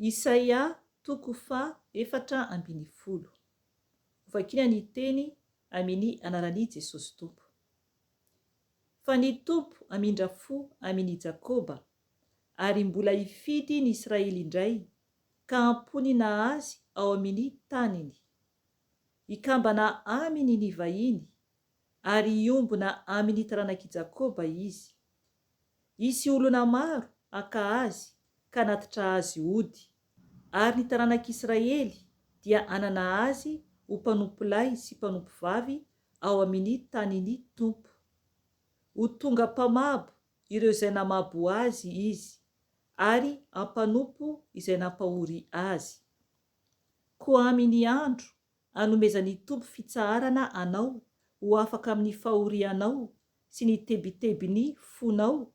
Isaia toko fa 4:10. Vakina ny teny amin'ny anarany Jesosy Tompo. Fa ny Tompo hamindra fo amin'ny Jakôba ary mbola hifidy ny Israely indray, ka amponina azy ao amin'ny taniny. Ikambana aminy ny vahiny ary iombona amin'ny taranak'i Jakôba izy. Isy olona maro aka azy ka natitra azy ody, ary ny taranak'Israely dia anana azy ho mpanompo lahy sy mpanompo vavy ao amin'ny taniny Tompo. Ho tonga mpamabo ireo izay namabo azy izy, ary ampanompo izay nampahory azy. Koa amin'ny andro anomezan'ny Tompo fitsaharana anao ho afaka amin'ny fahorianao sy ny tebitebiny fonao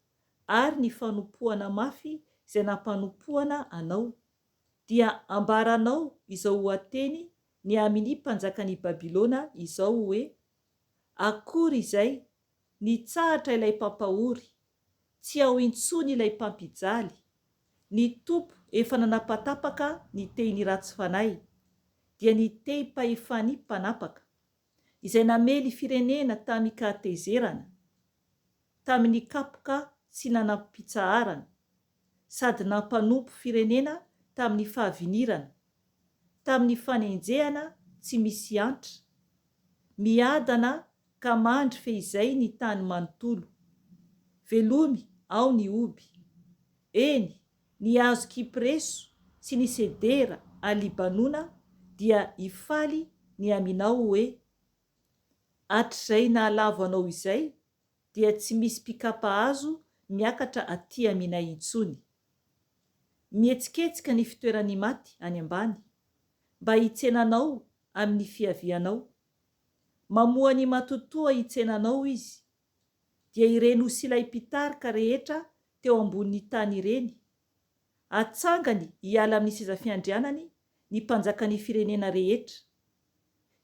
ary ny fanompoana mafy izay nampanompoana anao, dia ambaranao izao hoateny ny amin'ny mpanjakan'i Babilôna izao hoe: akory izay nitsahatra ilay mpampahory, tsy ao intsony ilay mpampijaly. Ny Tompo efa nanapatapaka ny tehiny ratsy fanahy, dia ny tehim-pahefany mpanapaka, izay namely firenena tam'ikatezerana, tamin'ny kapoka tsy nanam-pitsaharana, sady nampanompo firenena tamin'ny fahavinirana, tamin'ny fanenjehana tsy misy antra, miadana ka mandry fehizay ny tany manontolo. Velomy ao ny oby, eny ny hazo kipreso sy ny sedera a-Libanona dia hifaly ny aminao hoe: hatr'izay nahalavo anao izay, dia tsy misy mpikapa hazo miakatra aty aminay intsony. Mihetsiketsika ny fitoeran'ny maty any ambany, mba hitsenanao amin'ny fiavianao. Mamoa ny matotoa hitsenanao izy, dia ireny ho silay-pitarika rehetra teo ambonin'ny tany ireny. Atsangany hiala amin'ny seza fiandrianany ny mpanjakan'ny firenena rehetra.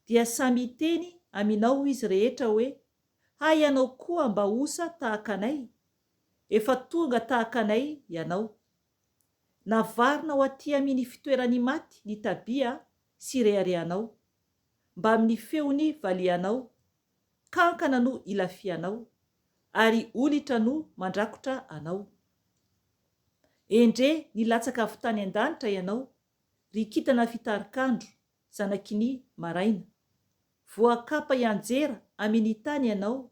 Dia samy hiteny aminao izy rehetra hoe: hay ianao koa mba osa tahaka anay, efa tonga tahaka anay ianao. Navarina ho aty amin'ny fitoeran'ny maty ny tabia sy reharehanao, mba amin'ny feony valianao, kankana no ilafianao, ary olitra no mandrakotra anao. Endre nilatsaka avy tany an-danitra ianao, ry kintana fitarikandro, zanakin'ny maraina. Voakapa ianjera amin'ny tany ianao,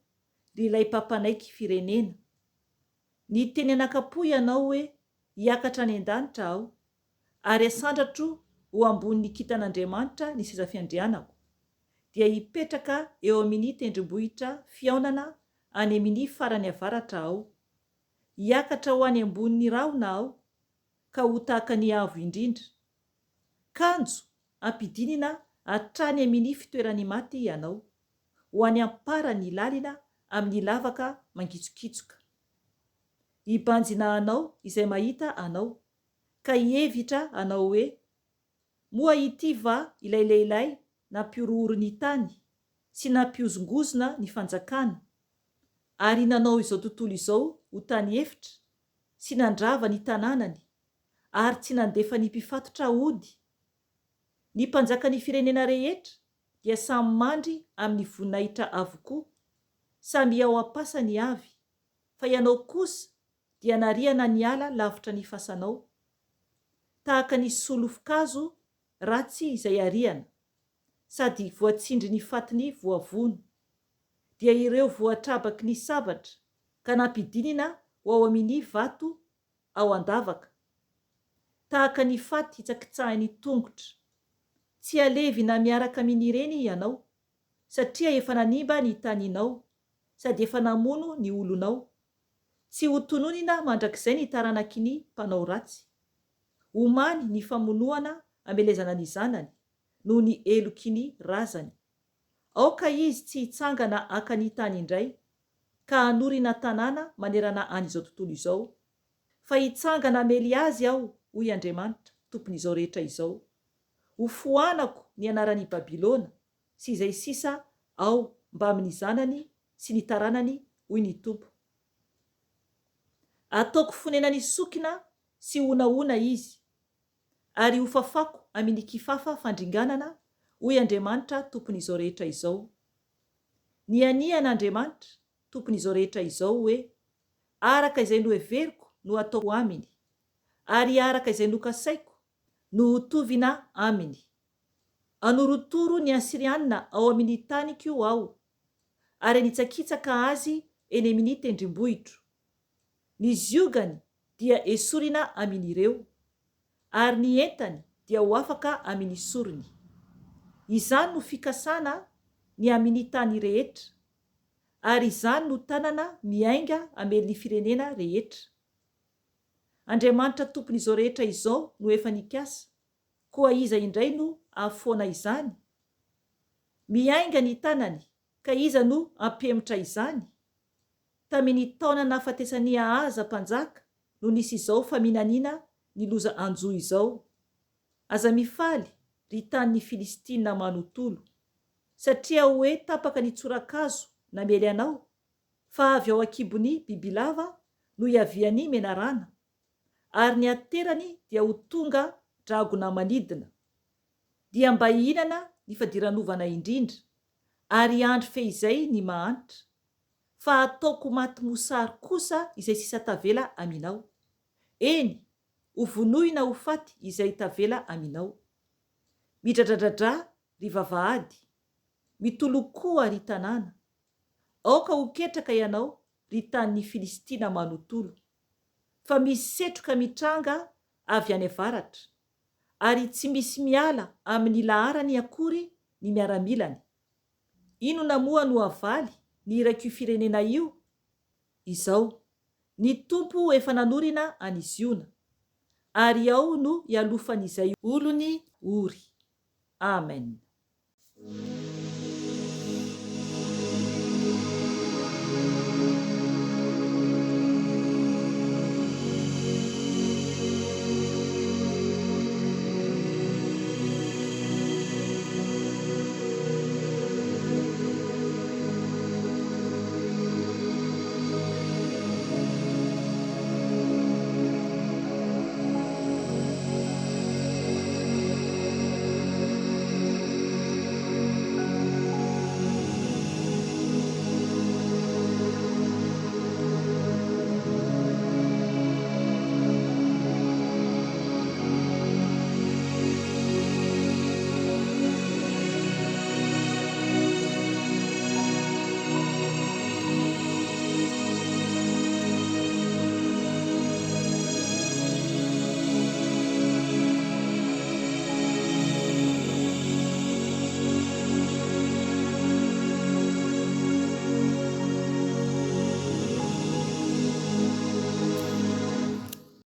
ry ilay mpampanaiky firenena. Ny teny anakapo ianao hoe: hiakatra any an-danitra aho, ary asandratro ho ambonin'ny kintan'Andriamanitra ny seza fiandrianako, dia hipetraka eo amin'ny tendrombohitra fiaonana any amin'ny farany avaratra aho. Hiakatra ho any ambonin'ny rahona aho, ka ho tahaka ny avo indrindra. Kanjo ampidinina hatrany amin'ny fitoeran'ny maty ianao, ho any amparany lalina amin'ny lavaka mangitsokitsoka. Hibanjina anao izay mahita anao, ka hihevitra anao hoe: moa ity va ilay lehilahy nampiorohoro ny tany sy nampiozongozona ny fanjakana, ary nanao izao tontolo izao ho tany efitra, sy nandrava ny tanànany, ary tsy nandefa ny mpifatotra ody. Ny mpanjakan'ny firenena rehetra dia samy mandry amin'ny voninahitra avokoa, samy ao am-pasany avy, fa ianao kosa dia nariana ny ala lavitra ny fasanao, tahaka ny solofokazo ratsy izay ariana, sady voatsindry ny fatiny voavono. Dia ireo voatrabaky ny sabatra, ka nampidinina ho ao amin'ny vato ao an-davaka, tahaka ny faty hitsakitsahan'ny tongotra. Tsy alevy na miaraka amin'ireny ianao, satria efa nanimba ny taninao, sady efa namono ny olonao. Tsy ho tononina mandrakizay ny taranakin'ny mpanao ratsy. Omany ny famonoana amelezana ny zanany noho ny elokin'ny razany. Aoka izy tsy hitsangana haka ny tany indray, ka hanorina tanàna manerana an'izao tontolo izao, fa hitsangana amely azy aho, hoy Andriamanitra, tompon'izao rehetra izao. Ho foanako ny anaran'i Babilôna sy izay sisa ao mba amin'ny zanany sy ny taranany, hoy ny Tompo. Ataoko fonenany sokina sy onaona izy, ary ho fafako amin'ny kifafa fandringanana hoy Andriamanitra tompon'izao rehetra izao. Ny anian'Andriamanitra tompon'izao rehetra izao hoe araka izay noheveriko no ataoko aminy, ary araka izay nokasaiko no hotovina aminy. Anoritoro ny Asirianina ao amin'ny taniko aho, ary nitsakitsaka azy eny amin'ny tendrimbohitro. Ny ziogany dia esorina amin'ireo, ary ny entany dia ho afaka amin'ny sorony. Izany no fikasana ny amin'ny tany rehetra, ary izany no tanana miainga amel'ny firenena rehetra. Andriamanitra tompon'izao rehetra izao no efa nikasa, koa iza indray no ahafoana izany? Miainga ny tanany, ka iza no ampemotra izany? Tamin'ny taona nahafatesania aza mpanjaka no nisy izao faminaniana ny loza anjo izao. Aza mifaly ry tanin'ny Filistina manontolo, satria hoe tapaka ny tsorakazo namely anao, fa avy ao akibony bibilava no iaviany menarana, ary ny aterany dia ho tonga dragona manidina. Dia mba hihinana ny fadiranovana indrindra, ary andro fehizay ny mahantra, fa ataoko maty mosary kosa izay sisa tavela aminao. Eny, ho vonoina ho faty izay tavela aminao. Midradradradra ry vavahady, mitolokoa ry tanàna. Aoka ho ketraka ianao ry tanin'ny Filistina manontolo, fa misetroka mitranga avy any avaratra, ary tsy misy miala amin'ny laharany akory ny miaramilany. Inona moa no avaly ny irak'io firenena io? Izao, ny tompo efa nanorina any Ziona, ary ao no ialofan'izay olony ory. Amen.